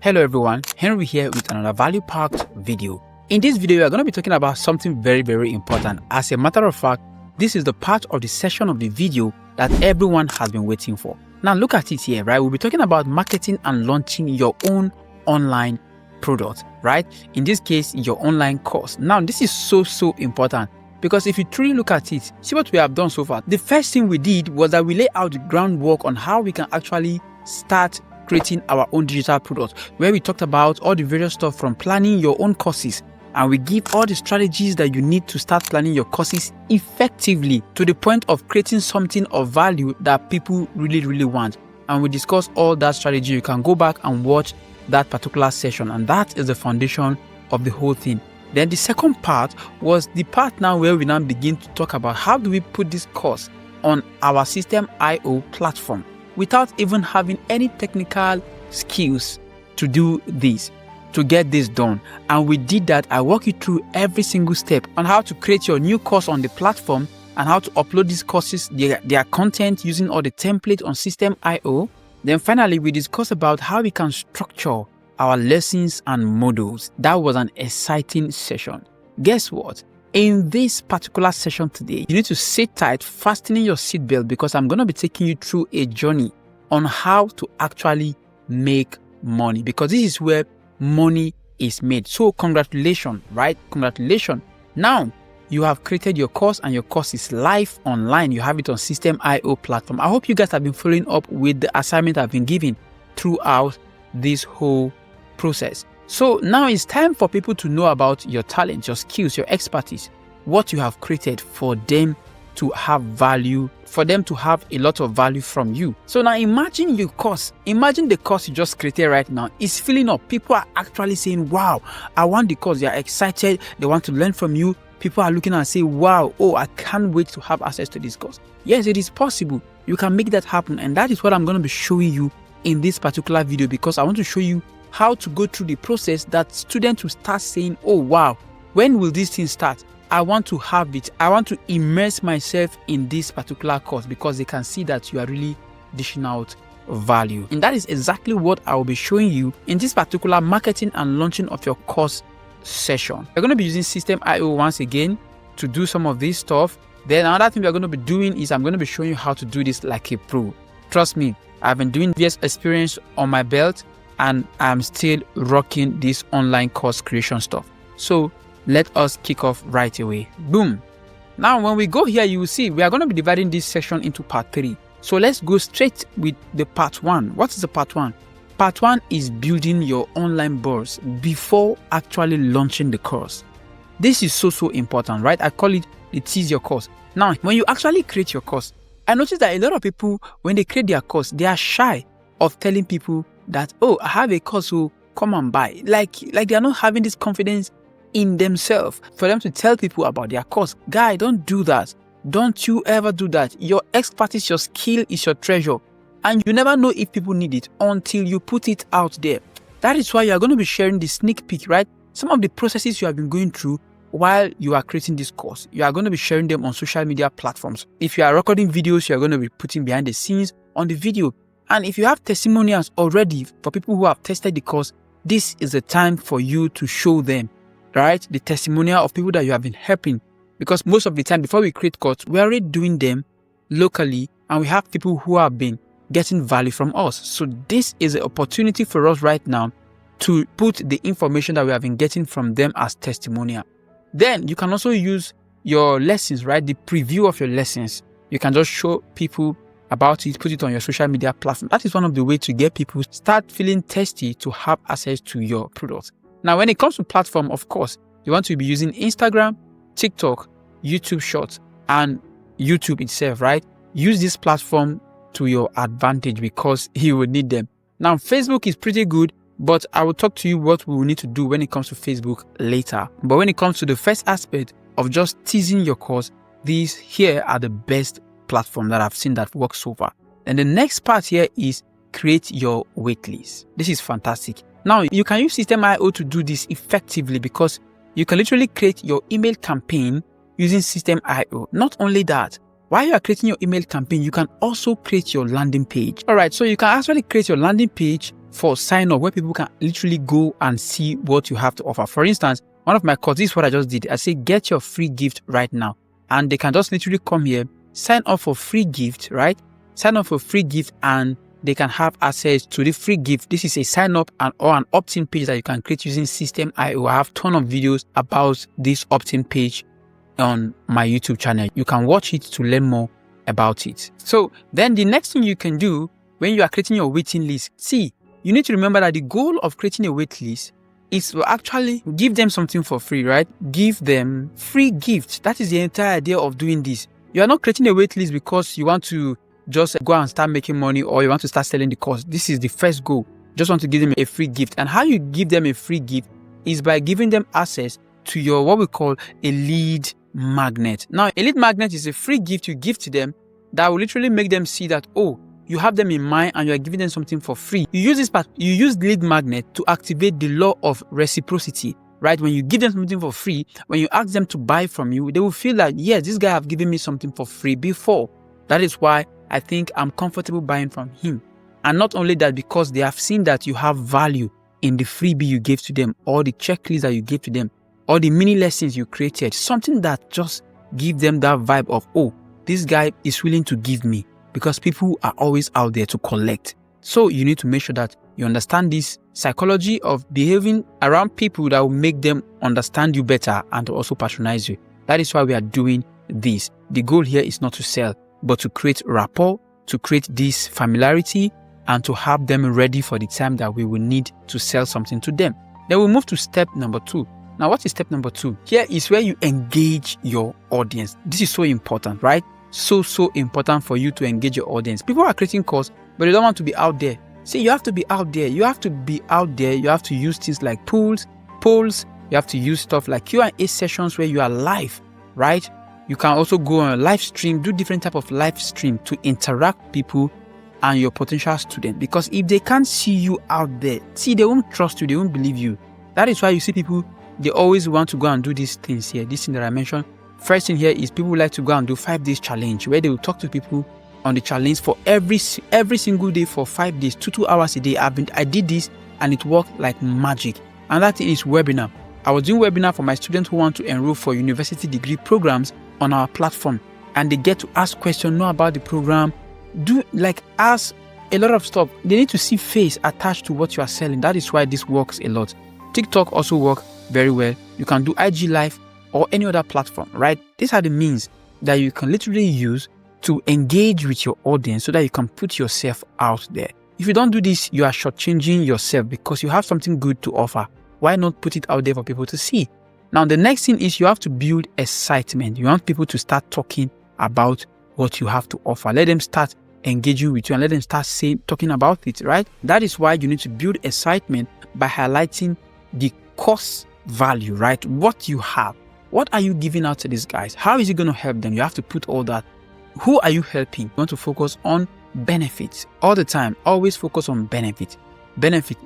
Hello everyone, Henry here with another value-packed video. In this video, we are going to be talking about something very important. As a matter of fact, this is the part of the session of the video that everyone has been waiting for. Now look at it here, right? We'll be talking about marketing and launching your own online product, right? In this case, your online course. Now this is so important because if you truly look at it, see what we have done so far. The first thing we did was that we lay out the groundwork on how we can actually start creating our own digital product, where we talked about all the various stuff from planning your own courses, and we give all the strategies that you need to start planning your courses effectively to the point of creating something of value that people really want. And we discuss all that strategy. You can go back and watch that particular session, and that is the foundation of the whole thing. Then the second part was the part now where we now begin to talk about how do we put this course on our System.io platform without even having any technical skills to do this, to get this done. And we did that. I walk you through every single step on how to create your new course on the platform and how to upload these courses, their content using all the templates on System.io. Then finally, we discuss about how we can structure our lessons and modules. That was an exciting session. Guess what? In this particular session today, you need to sit tight, fastening your seatbelt, because I'm going to be taking you through a journey on how to actually make money, because this is where money is made. So congratulations, right? Congratulations. Now you have created your course and your course is live online. You have it on System.io platform. I hope you guys have been following up with the assignment I've been giving throughout this whole process. So now it's time for people to know about your talent, your skills, your expertise, what you have created for them to have value, for them to have a lot of value from you. So now imagine your course. Imagine the course you just created right now is filling up. People are actually saying, wow, I want the course. They are excited. They want to learn from you. People are looking and say, wow, oh, I can't wait to have access to this course. Yes, it is possible. You can make that happen. And that is what I'm going to be showing you in this particular video, because I want to show you how to go through the process that students will start saying, oh wow, when will this thing start? I want to have it. I want to immerse myself in this particular course, because they can see that you are really dishing out value. And that is exactly what I will be showing you in this particular marketing and launching of your course session. We're going to be using System.io once again to do some of this stuff. Then another thing we're going to be doing is I'm going to be showing you how to do this like a pro. Trust me, I've been doing this experience on my belt, and I'm still rocking this online course creation stuff. So let us kick off right away. Boom. Now, when we go here, you will see we are going to be dividing this section into part 3. So let's go straight with the part 1. What is the part 1? Part 1 is building your online course before actually launching the course. This is so important, right? I call it tease your course. Now, when you actually create your course, I noticed that a lot of people, when they create their course, they are shy of telling people that, oh, I have a course, so come and buy. Like they are not having this confidence in themselves for them to tell people about their course. Guy, don't do that. Don't you ever do that. Your expertise, your skill is your treasure. And you never know if people need it until you put it out there. That is why you are going to be sharing the sneak peek, right? Some of the processes you have been going through while you are creating this course. You are going to be sharing them on social media platforms. If you are recording videos, you are going to be putting behind the scenes on the video. And if you have testimonials already for people who have tested the course, this is the time for you to show them, right? The testimonial of people that you have been helping. Because most of the time, before we create course, we're already doing them locally, and we have people who have been getting value from us. So this is an opportunity for us right now to put the information that we have been getting from them as testimonial. Then you can also use your lessons, right? The preview of your lessons. You can just show people about it, put it on your social media platform. That is one of the ways to get people start feeling thirsty to have access to your product. Now, when it comes to platform, of course, you want to be using Instagram, TikTok, YouTube Shorts, and YouTube itself, right? Use this platform to your advantage because you will need them. Now, Facebook is pretty good, but I will talk to you what we will need to do when it comes to Facebook later. But when it comes to the first aspect of just teasing your course, these here are the best platform that I've seen that works so far. And the next part here is create your waitlist. This is fantastic. Now you can use System.io to do this effectively, because you can literally create your email campaign using System.io. Not only that, while you are creating your email campaign, you can also create your landing page. All right, so you can actually create your landing page for sign up where people can literally go and see what you have to offer. For instance, one of my courses, this is what I just did. I say, get your free gift right now. And they can just literally come here, sign up for free gift, right? Sign up for free gift and they can have access to the free gift. This is a sign up or an opt-in page that you can create using System.io. I have a ton of videos about this opt-in page on my YouTube channel. You can watch it to learn more about it. So then the next thing you can do when you are creating your waiting list, you need to remember that the goal of creating a wait list is to actually give them something for free, right? Give them free gifts. That is the entire idea of doing this. You are not creating a wait list because you want to just go and start making money or you want to start selling the course. This is the first goal. Just want to give them a free gift. And how you give them a free gift is by giving them access to your what we call a lead magnet. Now, a lead magnet is a free gift you give to them that will literally make them see that, oh, you have them in mind and you are giving them something for free. You use this part, you use lead magnet to activate the law of reciprocity, right? When you give them something for free, when you ask them to buy from you, they will feel like, yes, this guy have given me something for free before. That is why I think I'm comfortable buying from him. And not only that, because they have seen that you have value in the freebie you gave to them, or the checklist that you gave to them, or the mini lessons you created, something that just give them that vibe of, oh, this guy is willing to give me, because people are always out there to collect. So you need to make sure that you understand this psychology of behaving around people that will make them understand you better and to also patronize you. That is why we are doing this. The goal here is not to sell, but to create rapport, to create this familiarity, and to have them ready for the time that we will need to sell something to them. Then we'll move to step number 2. Now, what is step number 2? Here is where you engage your audience. This is so important, right? So important for you to engage your audience. People are creating courses, but they don't want to be out there. See, you have to be out there. You have to be out there. You have to use things like polls. You have to use stuff like Q&A sessions where you are live, right? You can also go on a live stream, do different type of live stream to interact with people and your potential student. Because if they can't see you out there, they won't trust you. They won't believe you. That is why you see people, they always want to go and do these things here. This thing that I mentioned. First thing here is people like to go and do 5 days challenge where they will talk to people on the challenge for every single day for 5 days, 2 hours a day. I did this and it worked like magic. And that is webinar. I was doing webinar for my students who want to enroll for university degree programs on our platform, and they get to ask questions, know about the program, ask a lot of stuff. They need to see face attached to what you are selling. That is why this works a lot. TikTok also works very well. You can do IG Live or any other platform, right? These are the means that you can literally use to engage with your audience so that you can put yourself out there. If you don't do this, you are shortchanging yourself because you have something good to offer. Why not put it out there for people to see? Now, the next thing is you have to build excitement. You want people to start talking about what you have to offer. Let them start engaging with you and let them start talking about it, right? That is why you need to build excitement by highlighting the cost value, right? What you have. What are you giving out to these guys? How is it going to help them? You have to put all that. Who are you helping? You want to focus on benefits all the time. Always focus on benefit,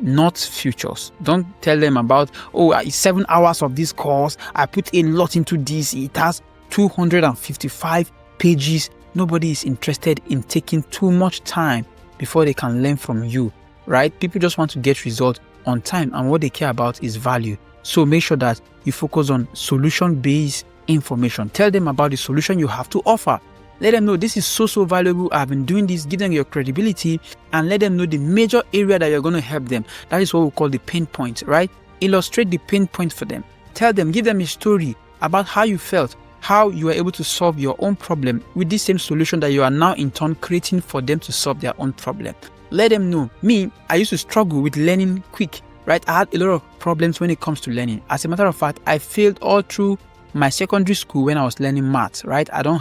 not futures. Don't tell them about, oh, it's 7 hours of this course. I put a lot into this. It has 255 pages. Nobody is interested in taking too much time before they can learn from you, right? People just want to get results on time, and what they care about is value. So make sure that you focus on solution-based information. Tell them about the solution you have to offer. Let them know this is so valuable. I've been doing this. Give them your credibility and let them know the major area that you're going to help them. That is what we call the pain point, right? Illustrate the pain point for them. Tell them, give them a story about how you felt, how you were able to solve your own problem with this same solution that you are now in turn creating for them to solve their own problem. Let them know. Me, I used to struggle with learning quick, right? I had a lot of problems when it comes to learning. As a matter of fact, I failed all through my secondary school when I was learning maths, right? I don't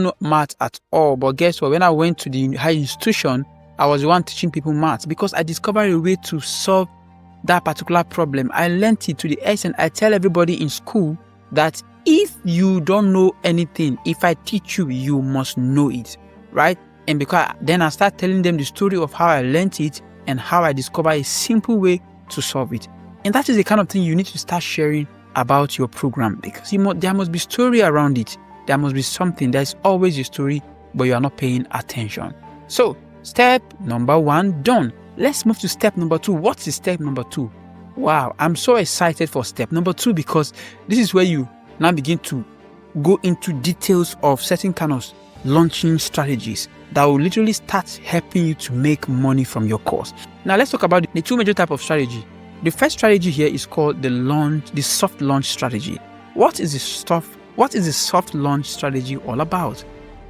know maths at all, but guess what? When I went to the high institution, I was the one teaching people maths because I discovered a way to solve that particular problem. I learned it to the extent I tell everybody in school that if you don't know anything, if I teach you, you must know it, right? And because then I start telling them the story of how I learned it and how I discovered a simple way to solve it. And that is the kind of thing you need to start sharing about your program because there must be story around it. There must be something. There's always a story, but you are not paying attention. So, step number 1 done. let's move to step number 2. What is step number 2? Wow, I'm so excited for step number 2 because this is where you now begin to go into details of certain kind of launching strategies that will literally start helping you to make money from your course. Now let's talk about the 2 major types of strategy. The first strategy here is called the soft launch strategy. What is the soft launch strategy all about?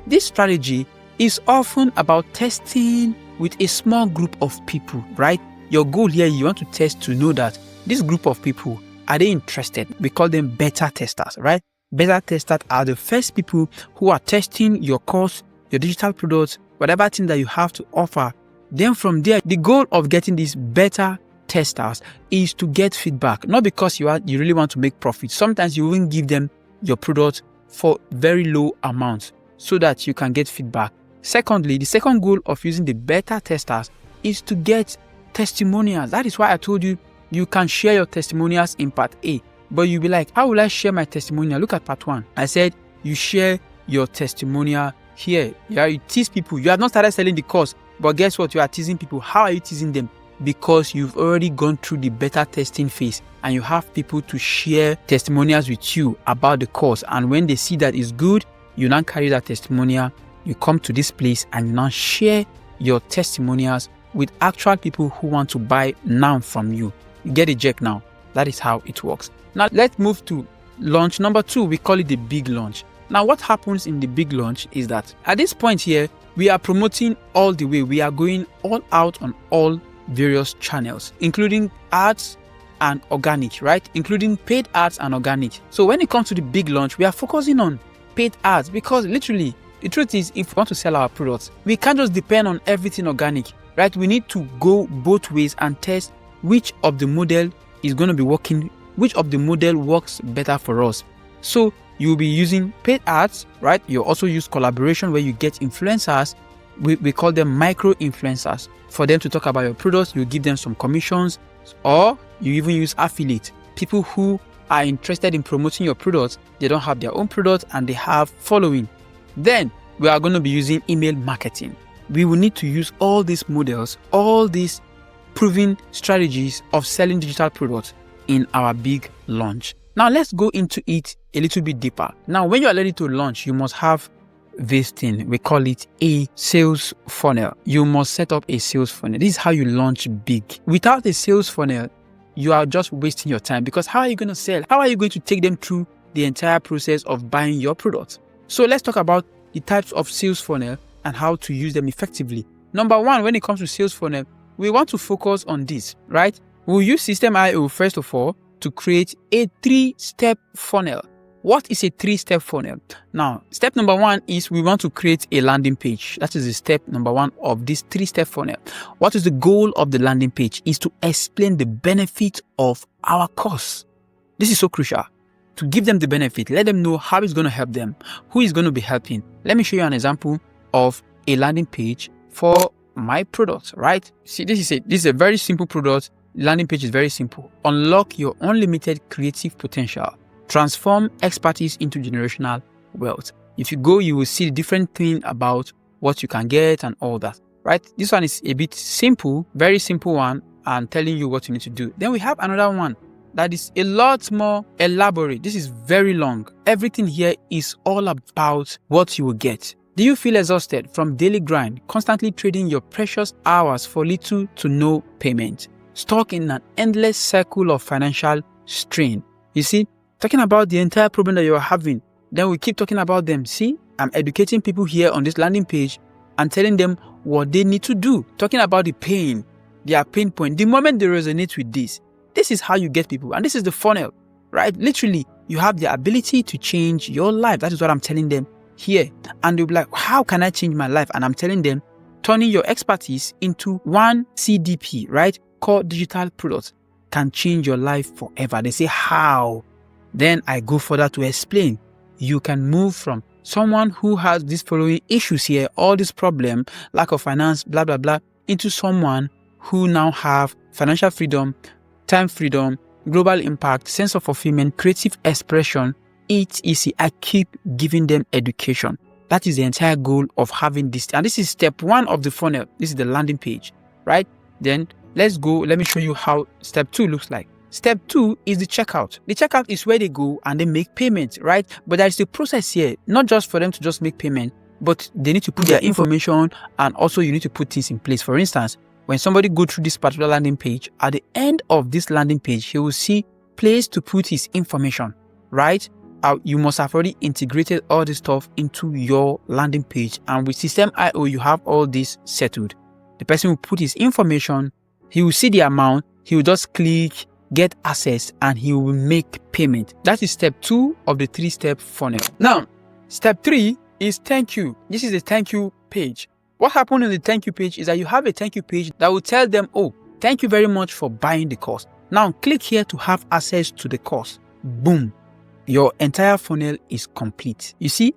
This strategy is often about testing with a small group of people, right? Your goal here, you want to test to know that this group of people, are they interested? We call them beta testers, right? Beta testers are the first people who are testing your course, your digital products, whatever thing that you have to offer. Then from there, the goal of getting these beta testers is to get feedback, not because you really want to make profit. Sometimes you even give them your product for very low amounts so that you can get feedback. Secondly, the second goal of using the beta testers is to get testimonials. That is why I told you, you can share your testimonials in part A, but you'll be like, how will I share my testimonial? Look at part 1. I said, you share your testimonial here. Yeah, you tease people. You have not started selling the course, but guess what? You are teasing people. How are you teasing them? Because you've already gone through the beta testing phase and you have people to share testimonials with you about the course. And when they see that it's good, you now carry that testimonial, you come to this place and you now share your testimonials with actual people who want to buy now from you. You get a check now. That is how it works. Now let's move to launch number 2. We call it the big launch. Now what happens in the big launch is that at this point here, we are promoting all the way. We are going all out on all various channels, including ads and organic, right? Including paid ads and organic. So when it comes to the big launch, we are focusing on paid ads because literally the truth is, if we want to sell our products, we can't just depend on everything organic, right? We need to go both ways and test which of the model is going to be working, which of the model works better for us. So you'll be using paid ads, right? You also use collaboration where you get influencers. We call them micro influencers. For them to talk about your products, you give them some commissions, or you even use affiliate. People who are interested in promoting your products, they don't have their own products and they have following. Then we are going to be using email marketing. We will need to use all these models, all these proven strategies of selling digital products in our big launch. Now let's go into it a little bit deeper. Now when you are ready to launch, you must have this thing. We call it a sales funnel. You must set up a sales funnel. This is how you launch big. Without a sales funnel, you are just wasting your time, because how are you going to sell? How are you going to take them through the entire process of buying your product? So let's talk about the types of sales funnel and how to use them effectively. Number 1, when it comes to sales funnel, we want to focus on this, right? We'll use System.io first of all to create a 3-step funnel. What is a 3-step funnel? Now, step number 1 is we want to create a landing page. That is the step number 1 of this 3-step funnel. What is the goal of the landing page? Is to explain the benefit of our course. This is so crucial. To give them the benefit, let them know how it's going to help them, who is going to be helping. Let me show you an example of a landing page for my product, right? See, this is a very simple product. Landing page is very simple. Unlock your unlimited creative potential. Transform expertise into generational wealth. If you go, you will see the different thing about what you can get and all that, right? This one is a bit simple, very simple one, and telling you what you need to do. Then we have another one that is a lot more elaborate. This is very long. Everything here is all about what you will get. Do you feel exhausted from daily grind, constantly trading your precious hours for little to no payment? Stuck in an endless circle of financial strain? You see, talking about the entire problem that you are having, then we keep talking about them. See, I'm educating people here on this landing page and telling them what they need to do. Talking about the pain, their pain point. The moment they resonate with this is how you get people. And this is the funnel, right? Literally, you have the ability to change your life. That is what I'm telling them here. And they'll be like, how can I change my life? And I'm telling them, turning your expertise into one CDP, right? Core digital products can change your life forever. They say, how? Then I go further to explain. You can move from someone who has these following issues here, all this problem, lack of finance, blah, blah, blah, into someone who now have financial freedom, time freedom, global impact, sense of fulfillment, creative expression, etc. I keep giving them education. That is the entire goal of having this. And this is step 1 of the funnel. This is the landing page, right? Then let's go. Let me show you how step 2 looks like. Step 2 is the checkout. The checkout is where they go and they make payment, right? But there's the process here, not just for them to just make payment, but they need to put their information, and also you need to put things in place. For instance, when somebody go through this particular landing page, at the end of this landing page, he will see place to put his information, right? You must have already integrated all this stuff into your landing page, and with System.io, you have all this settled. The person will put his information, he will see the amount, he will just click get access, and he will make payment. That is step 2 of the 3-step funnel. Now, step 3 is thank you. This is a thank you page. What happened in the thank you page is that you have a thank you page that will tell them, oh, thank you very much for buying the course. Now click here to have access to the course. Boom. Your entire funnel is complete. You see,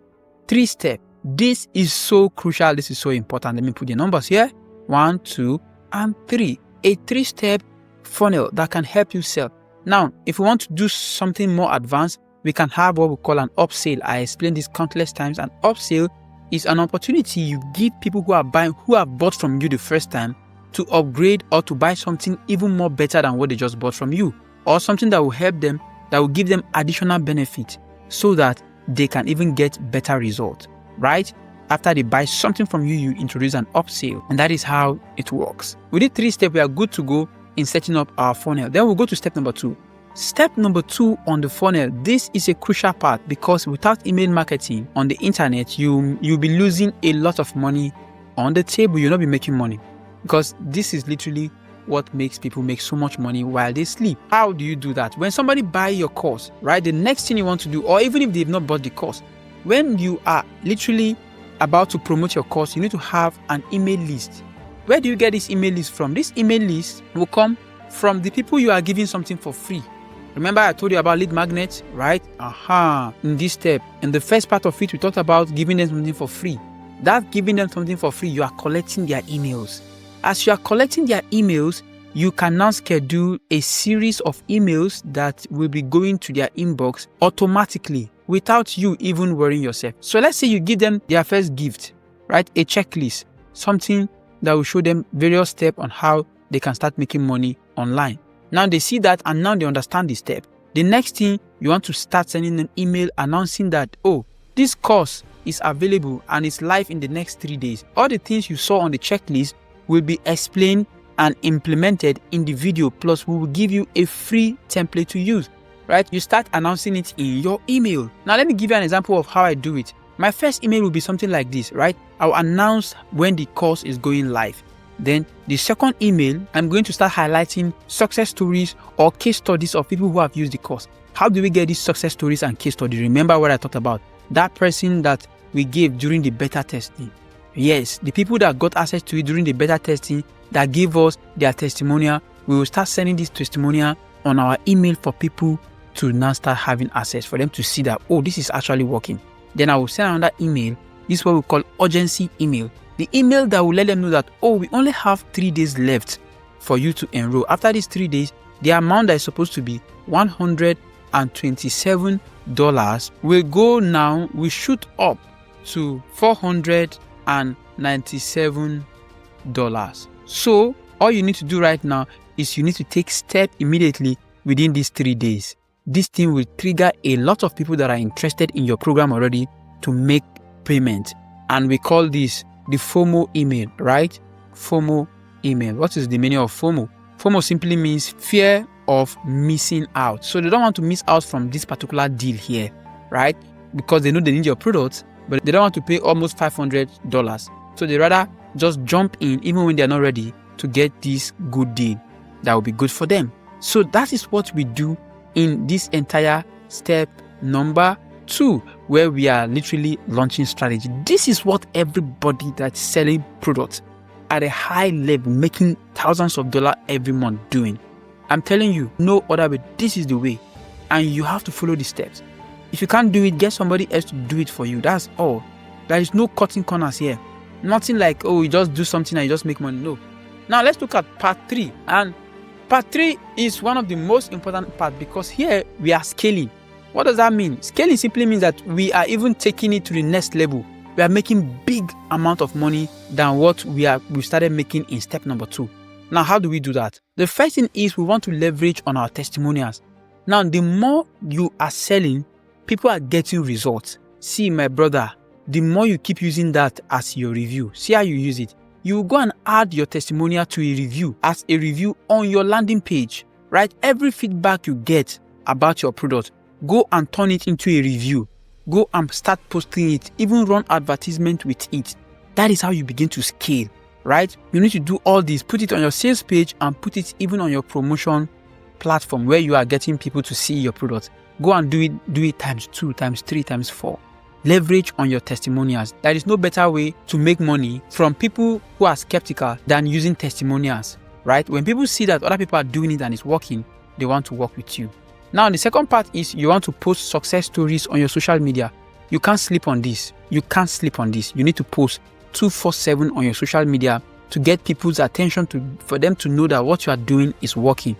3 steps. This is so crucial. This is so important. Let me put the numbers here. 1, 2, and 3. A 3-step funnel that can help you sell. Now, if we want to do something more advanced, we can have what we call an upsell. I explained this countless times. An upsell is an opportunity you give people who have bought from you the first time to upgrade or to buy something even more better than what they just bought from you, or something that will help them, that will give them additional benefit so that they can even get better results, right? After they buy something from you, you introduce an upsell, and that is how it works. With the 3 steps, we are good to go in setting up our funnel. Then we'll go to step number 2. Step number 2 on the funnel, this is a crucial part, because without email marketing on the internet, you'll be losing a lot of money on the table. You'll not be making money, because this is literally what makes people make so much money while they sleep. How do you do that? When somebody buy your course, right, the next thing you want to do, or even if they've not bought the course, when you are literally about to promote your course, you need to have an email list. Where do you get this email list from? This email list will come from the people you are giving something for free. Remember I told you about lead magnets, right? In this step, in the first part of it, we talked about giving them something for free. That giving them something for free, you are collecting their emails. As you are collecting their emails, you can now schedule a series of emails that will be going to their inbox automatically without you even worrying yourself. So let's say you give them their first gift, right? A checklist, something that will show them various steps on how they can start making money online. Now they see that, and now they understand the step. The next thing, you want to start sending an email announcing that, oh, this course is available and it's live in the next 3 days. All the things you saw on the checklist will be explained and implemented in the video, plus we will give you a free template to use, right? You start announcing it in your email. Now let me give you an example of how I do it. My first email will be something like this, right? I'll announce when the course is going live. Then the second email, I'm going to start highlighting success stories or case studies of people who have used the course. How do we get these success stories and case studies? Remember what I talked about? That person that we gave during the beta testing. Yes, the people that got access to it during the beta testing, that gave us their testimonial, we will start sending this testimonial on our email for people to now start having access, for them to see that, oh, this is actually working. Then I will send another email. This is what we call urgency email. The email that will let them know that, oh, we only have 3 days left for you to enroll. After these 3 days, the amount that is supposed to be $127 will go now, will shoot up to $497. So all you need to do right now is you need to take steps immediately within these 3 days. This thing will trigger a lot of people that are interested in your program already to make payment. And we call this the FOMO email, right? FOMO email. What is the meaning of FOMO? FOMO simply means fear of missing out. So they don't want to miss out from this particular deal here, right? Because they know they need your product, but they don't want to pay almost $500. So they rather just jump in even when they're not ready to get this good deal that will be good for them. So that is what we do in this entire step number 2, where we are literally launching strategy. This is what everybody that's selling products at a high level, making thousands of dollars every month doing. I'm telling you, no other way. This is the way, and you have to follow the steps. If you can't do it, get somebody else to do it for you. That's all. There is no cutting corners here. Nothing like, oh, you just do something and you just make money. No. Now let's look at part 3. And part 3 is one of the most important parts, because here we are scaling. What does that mean? Scaling simply means that we are even taking it to the next level. We are making big amount of money than what we started making in step number 2. Now, how do we do that? The first thing is we want to leverage on our testimonials. Now, the more you are selling, people are getting results. See, my brother, the more you keep using that as your review, see how you use it. You go and add your testimonial to a review as a review on your landing page, right? Every feedback you get about your product, go and turn it into a review. Go and start posting it, even run advertisement with it. That is how you begin to scale, right? You need to do all this, put it on your sales page and put it even on your promotion platform where you are getting people to see your product. Go and do it times 2, times 3, times 4. Leverage on your testimonials. There is no better way to make money from people who are skeptical than using testimonials, right? When people see that other people are doing it and it's working, they want to work with you. Now, the second part is you want to post success stories on your social media. You can't sleep on this. You can't sleep on this. You need to post 24/7 on your social media to get people's attention, for them to know that what you are doing is working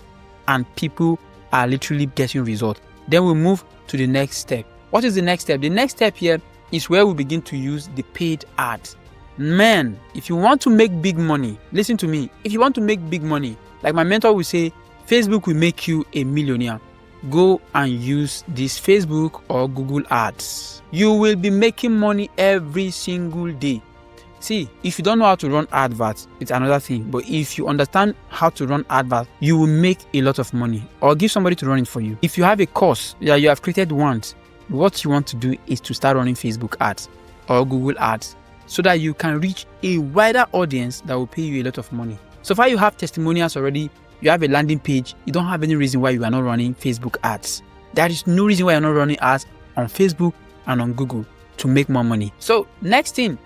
and people are literally getting results. Then we move to the next step. What is the next step? The next step here is where we begin to use the paid ads. Man, if you want to make big money, listen to me. If you want to make big money, like my mentor will say, Facebook will make you a millionaire. Go and use this Facebook or Google ads. You will be making money every single day. See, if you don't know how to run adverts, it's another thing. But if you understand how to run adverts, you will make a lot of money, or give somebody to run it for you. If you have a course that you have created once, what you want to do is to start running Facebook ads or Google ads so that you can reach a wider audience that will pay you a lot of money. So far you have testimonials already, you have a landing page, you don't have any reason why you are not running Facebook ads. There is no reason why you're not running ads on Facebook and on Google to make more money. So next thing,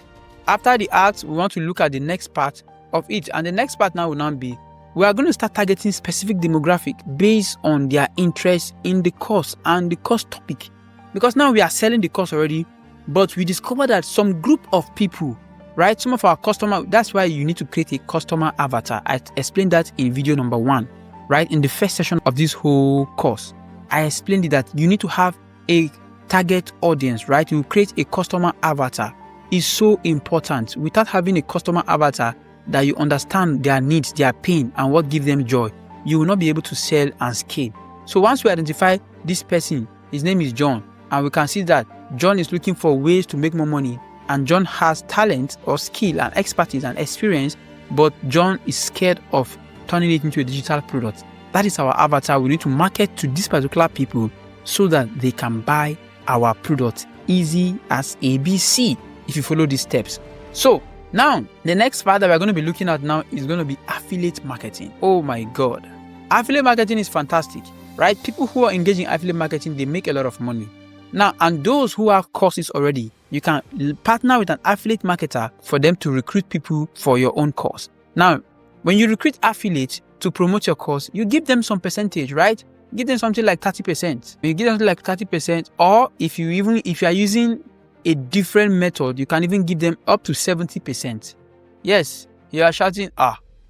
after the ads, we want to look at the next part of it. And the next part now will now be, we are going to start targeting specific demographic based on their interest in the course and the course topic. Because now we are selling the course already, but we discovered that some group of people, right? Some of our customers, that's why you need to create a customer avatar. I explained that in video number 1, right? In the first session of this whole course, I explained that you need to have a target audience, right? You create a customer avatar. It's so important. Without having a customer avatar that you understand their needs, their pain, and what gives them joy, you will not be able to sell and scale. So once we identify this person, his name is John, and we can see that John is looking for ways to make more money, and John has talent or skill and expertise and experience, but John is scared of turning it into a digital product. That is our avatar. We need to market to these particular people so that they can buy our product. Easy as ABC if you follow these steps. So now the next part that we're going to be looking at now is going to be affiliate marketing. Oh my God. Affiliate marketing is fantastic, right? People who are engaged in affiliate marketing, they make a lot of money. Now, and those who have courses already, you can partner with an affiliate marketer for them to recruit people for your own course. Now, when you recruit affiliates to promote your course, you give them some percentage, right? Give them something like 30%. You give them something like 30%, or if you are using a different method, you can even give them up to 70%. Yes, you are shouting,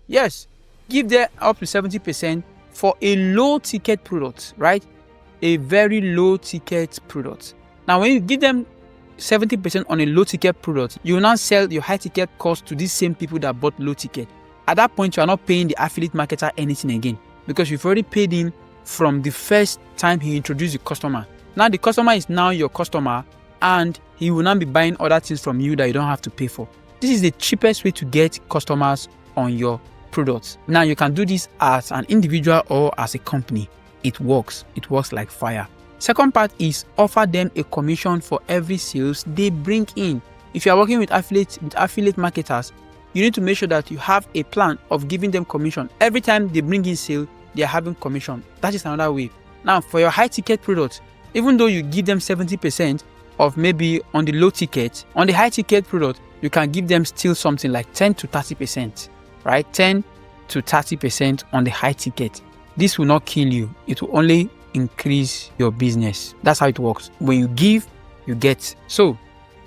yes, give them up to 70% for a low ticket product, right? A very low ticket product. Now, when you give them 70% on a low ticket product, you will now sell your high ticket course to these same people that bought low ticket. At that point, you are not paying the affiliate marketer anything again, because you've already paid him from the first time he introduced the customer. Now the customer is now your customer, and he will now be buying other things from you that you don't have to pay for. This is the cheapest way to get customers on your products. Now you can do this as an individual or as a company. It works like fire. Second part is offer them a commission for every sales they bring in. If you are working with affiliate marketers, you need to make sure that you have a plan of giving them commission. Every time they bring in sale, they are having commission. That is another way. Now, for your high ticket products, even though you give them 70% of maybe on the low ticket, on the high ticket product, you can give them still something like 10 to 30%, right? 10 to 30% on the high ticket. This will not kill you. It will only increase your business. That's how it works. When you give, you get. So,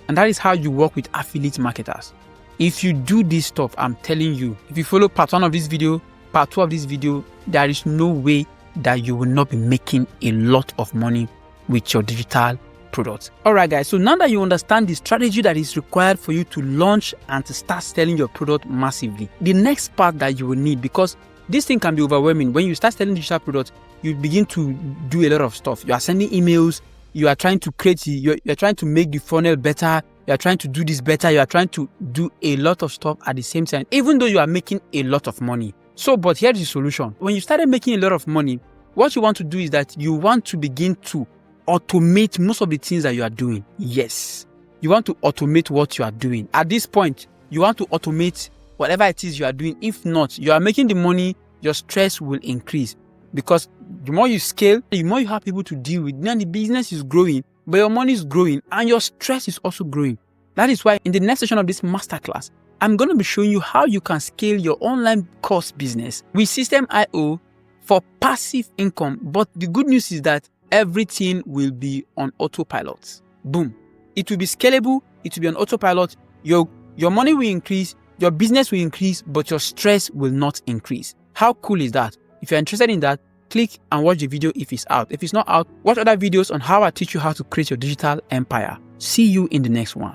and that is how you work with affiliate marketers. If you do this stuff, I'm telling you, if you follow part 1 of this video, part 2 of this video, there is no way that you will not be making a lot of money with your digital product. Alright guys, so now that you understand the strategy that is required for you to launch and to start selling your product massively, the next part that you will need, because this thing can be overwhelming. When you start selling digital products, you begin to do a lot of stuff. You are sending emails, you are trying to create, you're trying to make the funnel better, you are trying to do this better, you are trying to do a lot of stuff at the same time, even though you are making a lot of money. So, but here's the solution. When you started making a lot of money, what you want to do is that you want to begin to automate most of the things that you are doing. Yes, you want to automate what you are doing. At this point, you want to automate whatever it is you are doing. If not, you are making the money, your stress will increase, because the more you scale, the more you have people to deal with. Now the business is growing, but your money is growing and your stress is also growing. That is why in the next session of this masterclass, I'm going to be showing you how you can scale your online course business with System.io for passive income. But the good news is that everything will be on autopilot. Boom. It will be scalable. It will be on autopilot. Your money will increase, your business will increase, but your stress will not increase. How cool is that? If you're interested in that, click and watch the video if it's out. If it's not out, watch other videos on how I teach you how to create your digital empire. See you in the next one.